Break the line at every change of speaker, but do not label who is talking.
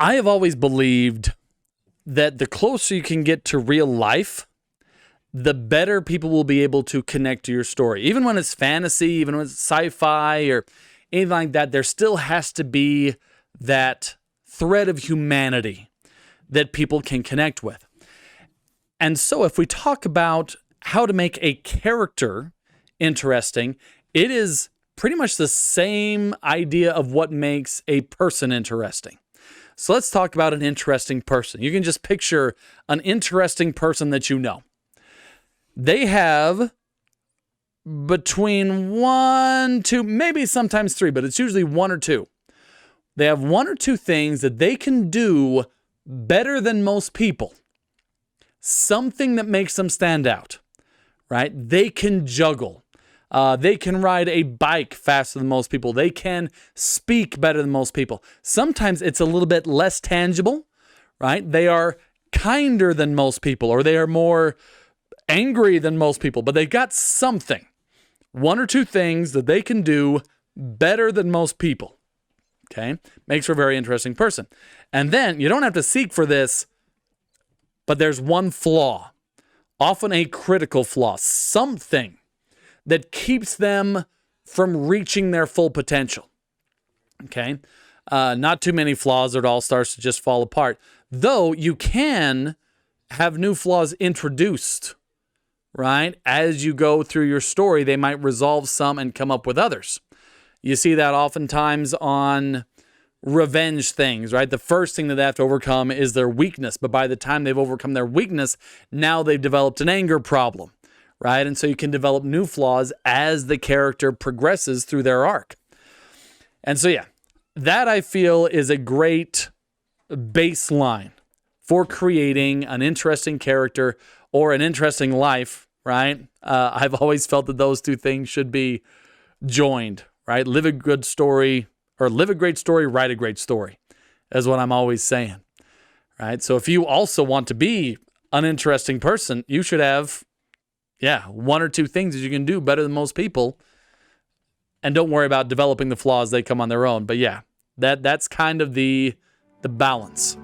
I have always believed that the closer you can get to real life, the better people will be able to connect to your story. Even when it's fantasy, even when it's sci-fi or anything like that, there still has to be that thread of humanity that people can connect with. And so if we talk about how to make a character interesting, it is pretty much the same idea of what makes a person interesting. So let's talk about an interesting person. You can just picture an interesting person that you know. They have between 1, 2, maybe sometimes 3, but it's usually 1 or 2. They have 1 or 2 things that they can do better than most people. Something that makes them stand out, right? They can juggle. They can ride a bike faster than most people. They can speak better than most people. Sometimes it's a little bit less tangible, right? They are kinder than most people, or they are more angry than most people, but they've got something, 1 or 2 things that they can do better than most people. Okay? Makes for a very interesting person. And then you don't have to seek for this, but there's one flaw, often a critical flaw, something that keeps them from reaching their full potential. Okay? Not too many flaws, it all starts to just fall apart. Though you can have new flaws introduced, right? As you go through your story, they might resolve some and come up with others. You see that oftentimes on revenge things, right? The first thing that they have to overcome is their weakness, but by the time they've overcome their weakness, now they've developed an anger problem, right? And so you can develop new flaws as the character progresses through their arc. And so, yeah, that I feel is a great baseline for creating an interesting character or an interesting life, right? I've always felt that those 2 things should be joined, right? Live a good story, or live a great story, write a great story, is what I'm always saying, right? So if you also want to be an interesting person, you should have, 1 or 2 things that you can do better than most people, and don't worry about developing the flaws. They come on their own. But yeah, that's kind of the balance.